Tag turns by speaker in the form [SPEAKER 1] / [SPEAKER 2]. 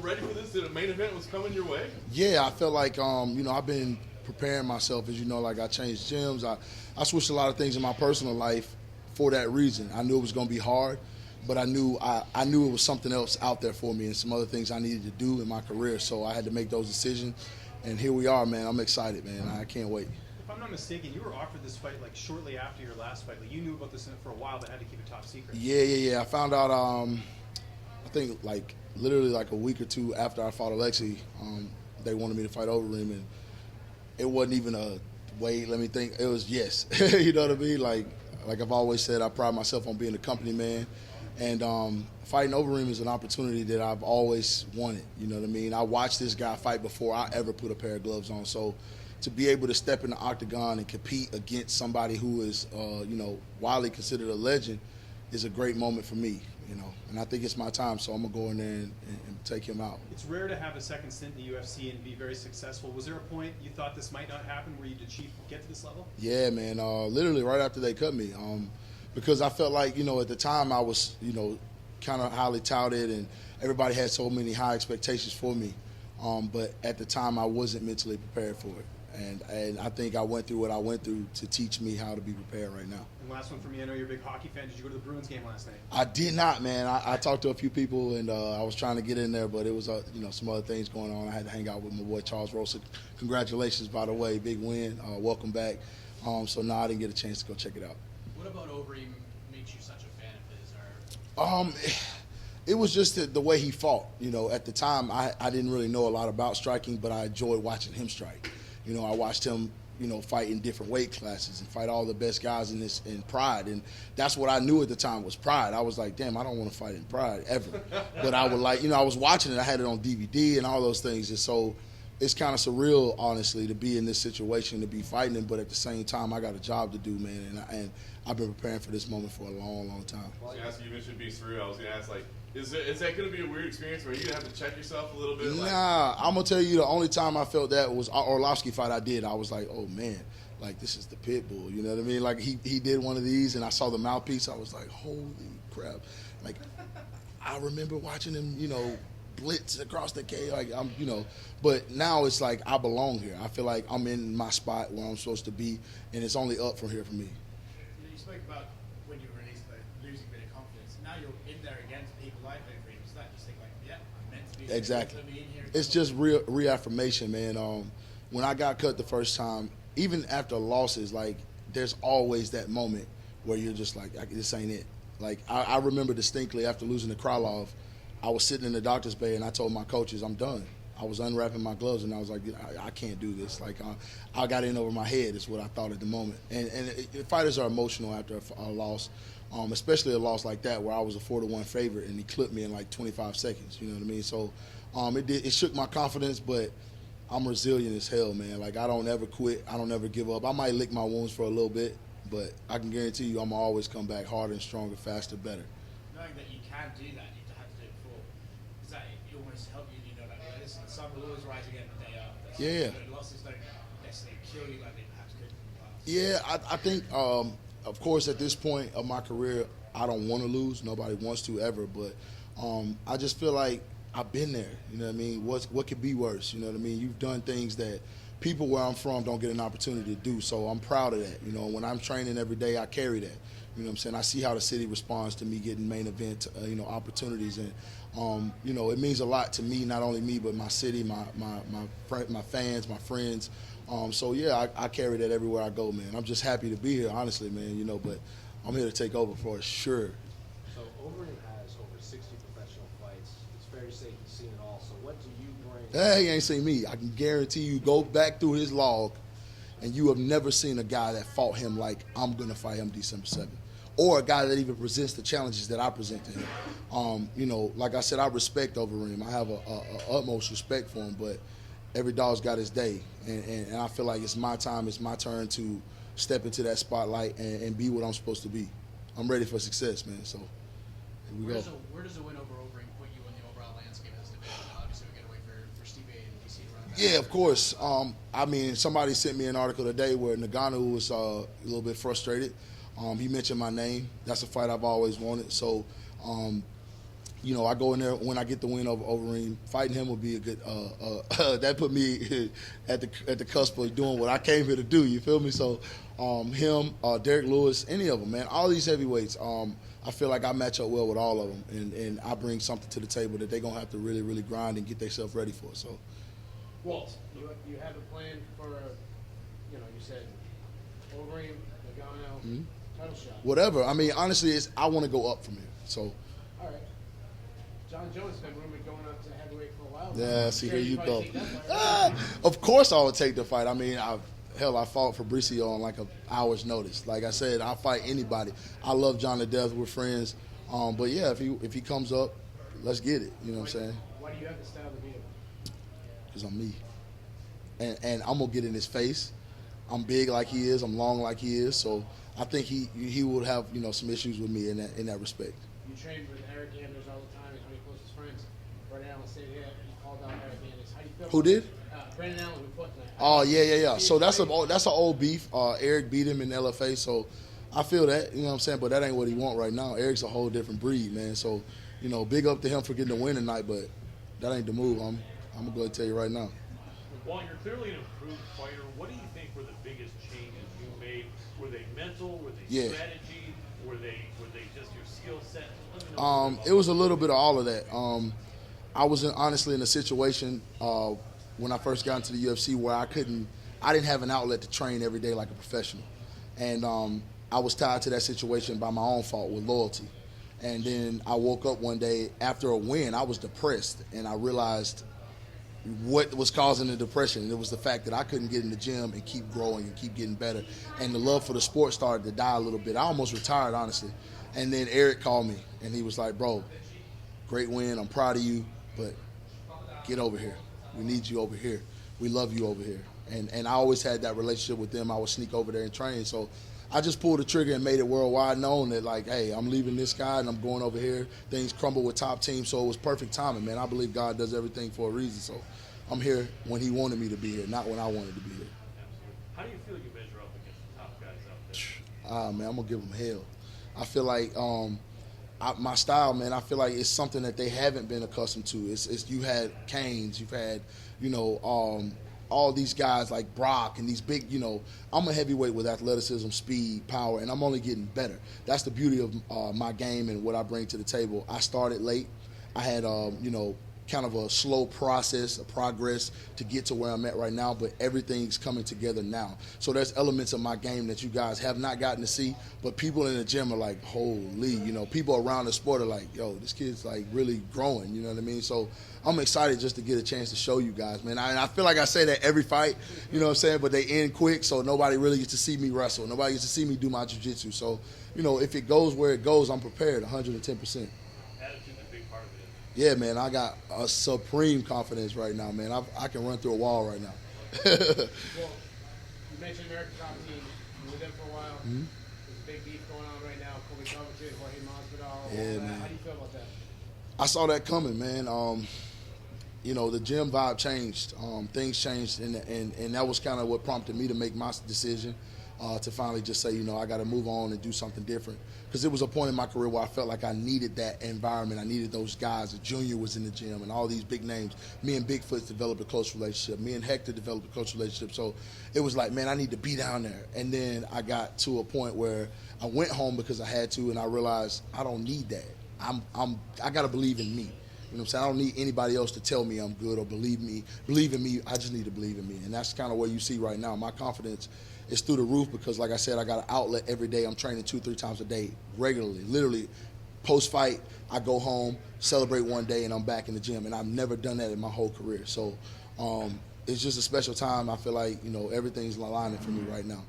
[SPEAKER 1] ready for this? The main event was coming your way.
[SPEAKER 2] Yeah, I felt like I've been preparing myself, as you know, like I changed gyms. I switched a lot of things in my personal life for that reason. I knew it was going to be hard, but I knew it was something else out there for me and some other things I needed to do in my career. So I had to make those decisions, and here we are, man. I'm excited, man. I can't wait.
[SPEAKER 3] If I'm not mistaken, you were offered this fight like shortly after your last fight. Like you knew about this for a while, but had to keep it top secret.
[SPEAKER 2] Yeah. I found out. I think literally a week or two after I fought Alexi, they wanted me to fight Overeem, and it wasn't even a wait. Let me think. It was yes. You know what I mean? Like I've always said, I pride myself on being a company man, and fighting Overeem is an opportunity that I've always wanted. You know what I mean? I watched this guy fight before I ever put a pair of gloves on, so to be able to step in the octagon and compete against somebody who is, widely considered a legend is a great moment for me, and I think it's my time, so I'm going to go in there and take him out.
[SPEAKER 3] It's rare to have a second stint in the UFC and be very successful. Was there a point you thought this might not happen where you'd get to this level?
[SPEAKER 2] Yeah, man, literally right after they cut me, because I felt like, at the time I was, kind of highly touted and everybody had so many high expectations for me, but at the time I wasn't mentally prepared for it. And I think I went through what I went through to teach me how to be prepared right now.
[SPEAKER 3] And last one for me, I know you're a big hockey fan. Did you go to the Bruins game last night?
[SPEAKER 2] I did not, man. I talked to a few people, and I was trying to get in there, but it was, some other things going on. I had to hang out with my boy Charles Rosa. Congratulations, by the way. Big win. Welcome back. So, no, I didn't get a chance to go check it out.
[SPEAKER 4] What about Overeem makes you such a fan of his?
[SPEAKER 2] It was just the way he fought. At the time, I didn't really know a lot about striking, but I enjoyed watching him strike. I watched him, fight in different weight classes and fight all the best guys in Pride. And that's what I knew at the time was Pride. I was like, damn, I don't want to fight in Pride ever. But I would I was watching it. I had it on DVD and all those things. And so it's kind of surreal, honestly, to be in this situation, to be fighting him. But at the same time, I got a job to do, man. And I've been preparing for this moment for a long, long time.
[SPEAKER 1] I was going to ask you mentioned being surreal. I was going to ask, is that going to be a weird experience where you're going to have to check yourself a little bit?
[SPEAKER 2] Nah, I'm going to tell you the only time I felt that was Orlovsky fight I did. I was like, oh, man, this is the pit bull. You know what I mean? He did one of these, and I saw the mouthpiece. I was like, holy crap. I remember watching him, blitz across the cage. But now it's like I belong here. I feel like I'm in my spot where I'm supposed to be, and it's only up from here for me.
[SPEAKER 4] You spoke about when you were released, losing a bit of confidence. Now you're in there again to people like Overeem. Is that just think yeah, I'm meant to be
[SPEAKER 2] exactly.
[SPEAKER 4] To be in here?
[SPEAKER 2] It's just reaffirmation, man. When I got cut the first time, even after losses, there's always that moment where you're just like, this ain't it. I remember distinctly after losing to Krylov, I was sitting in the doctor's bay and I told my coaches, I'm done. I was unwrapping my gloves and I was like, I can't do this. I got in over my head is what I thought at the moment. And fighters are emotional after a loss, especially a loss like that where I was a 4-1 favorite and he clipped me in 25 seconds. You know what I mean? So it shook my confidence, but I'm resilient as hell, man. I don't ever quit. I don't ever give up. I might lick my wounds for a little bit, but I can guarantee you I'm always come back harder and stronger, faster, better.
[SPEAKER 4] Knowing that you can do that, you have to do it before. Does that almost help you? Listen, the sun will always rise again the day after.
[SPEAKER 2] Yeah.
[SPEAKER 4] Losses don't necessarily kill you like they perhaps could
[SPEAKER 2] in the past. Yeah, I think, of course, at this point of my career, I don't want to lose. Nobody wants to ever, but I just feel like I've been there. You know what I mean? What could be worse? You know what I mean? You've done things that people where I'm from don't get an opportunity to do, so I'm proud of that. When I'm training every day, I carry that. You know what I'm saying? I see how the city responds to me getting main event, opportunities, and it means a lot to me, not only me, but my city, my fans, my friends. I carry that everywhere I go, man. I'm just happy to be here, honestly, man. But I'm here to take over for sure.
[SPEAKER 5] So Overeem has over 60 professional fights. It's fair to say he's seen it all. So what do you bring?
[SPEAKER 2] He ain't seen me. I can guarantee you, go back through his log, and you have never seen a guy that fought him like I'm gonna fight him December 7th. Or a guy that even presents the challenges that I present to him. Like I said, I respect Overeem. I have a utmost respect for him, but every dog's got his day. And I feel like it's my time, it's my turn to step into that spotlight and be what I'm supposed to be. I'm ready for success, man, so here we go.
[SPEAKER 4] Where does a win over Overeem put you in the overall landscape of this division? Obviously, we got to wait for Steve A and DC to run back.
[SPEAKER 2] Yeah, of course. Somebody sent me an article today where Ngannou was a little bit frustrated. He mentioned my name. That's a fight I've always wanted. So you know, I go in there when I get the win over Overeem. Fighting him would be a good. That put me at the cusp of doing what I came here to do. You feel me? So, him, Derek Lewis, any of them, man. All these heavyweights. I feel like I match up well with all of them, and I bring something to the table that they're gonna have to really, really grind and get themselves ready for. So,
[SPEAKER 5] Walt, you have a plan for, you said Overeem, Nagano, title shot.
[SPEAKER 2] whatever. I mean, honestly, I want to go up from here. So.
[SPEAKER 5] All right. John Jones has been rumored going up to heavyweight for a while.
[SPEAKER 2] Yeah, see, here you go.
[SPEAKER 5] Take that fight.
[SPEAKER 2] Of course I would take the fight. I mean, I fought Fabricio on like an hour's notice. Like I said, I'll fight anybody. I love John to death. We're friends. But yeah, if he comes up, let's get it. You know what I'm saying?
[SPEAKER 5] Why do you have the style to beat him?
[SPEAKER 2] Because I'm me. And I'm going to get in his face. I'm big like he is. I'm long like he is. So I think he would have, some issues with me in that respect.
[SPEAKER 5] You trained with Eric Anders all the time. He's one of your closest friends. Brendan Allen said, he called out Eric Anders. How do you feel?
[SPEAKER 2] Who did?
[SPEAKER 5] Brendan Allen, who fought tonight.
[SPEAKER 2] Oh, yeah. So that's an old beef. Eric beat him in LFA, so I feel that, you know what I'm saying? But that ain't what he want right now. Eric's a whole different breed, man. So, big up to him for getting the win tonight, but that ain't the move. I'm going to go ahead and tell you right now.
[SPEAKER 6] While you're clearly an improved fighter, what do you think were the biggest changes you made? Were they mental? Were they strategy? Were they just your skill set? Let me know
[SPEAKER 2] It was a little bit of all of that. I was honestly in a situation when I first got into the UFC where I didn't have an outlet to train every day like a professional. And I was tied to that situation by my own fault with loyalty. And then I woke up one day after a win, I was depressed, and I realized what was causing the depression. And it was the fact that I couldn't get in the gym and keep growing and keep getting better. And the love for the sport started to die a little bit. I almost retired, honestly. And then Eric called me, and he was like, bro, great win. I'm proud of you, but get over here. We need you over here. We love you over here. And I always had that relationship with them. I would sneak over there and train. So I just pulled the trigger and made it worldwide known that, like, hey, I'm leaving this guy and I'm going over here. Things crumble with top teams, so it was perfect timing, man. I believe God does everything for a reason. So I'm here when he wanted me to be here, not when I wanted to be here.
[SPEAKER 6] Absolutely. How do you feel you measure up against the top guys out there?
[SPEAKER 2] Man, I'm going to give them hell. I feel like my style, man, I feel like it's something that they haven't been accustomed to. It's you had Canes, you've had, all these guys like Brock and these big, I'm a heavyweight with athleticism, speed, power, and I'm only getting better. That's the beauty of my game and what I bring to the table. I started late. I had, kind of a slow process, a progress to get to where I'm at right now, but everything's coming together now. So there's elements of my game that you guys have not gotten to see, but people in the gym are like, holy, people around the sport are like, yo, this kid's like really growing, you know what I mean? So I'm excited just to get a chance to show you guys, man. I feel like I say that every fight, you know what I'm saying, but they end quick, so nobody really gets to see me wrestle. Nobody gets to see me do my jiu-jitsu. So, if it goes where it goes, I'm prepared 110%. Yeah, man, I got a supreme confidence right now, man. I can run through a wall right now.
[SPEAKER 5] Well, you mentioned American Top Team. You were with them for a while.
[SPEAKER 2] Mm-hmm.
[SPEAKER 5] There's a big beef going on right now. Kobe Covington, Jorge Masvidal.
[SPEAKER 2] Yeah, man.
[SPEAKER 5] How do you feel about that?
[SPEAKER 2] I saw that coming, man. The gym vibe changed. Things changed, and that was kind of what prompted me to make my decision to finally just say, I got to move on and do something different. Because it was a point in my career where I felt like I needed that environment. I needed those guys. The Junior was in the gym and all these big names. Me and Bigfoot developed a close relationship. Me and Hector developed a close relationship. So it was like, man, I need to be down there. And then I got to a point where I went home because I had to, and I realized I don't need that. I got to believe in me. You know what I'm saying? I don't need anybody else to tell me I'm good or believe in me. I just need to believe in me. And that's kind of what you see right now. My confidence is through the roof because, like I said, I got an outlet every day. I'm training 2-3 times a day regularly. Literally, post-fight, I go home, celebrate one day, and I'm back in the gym. And I've never done that in my whole career. So it's just a special time. I feel like, everything's aligning for me right now.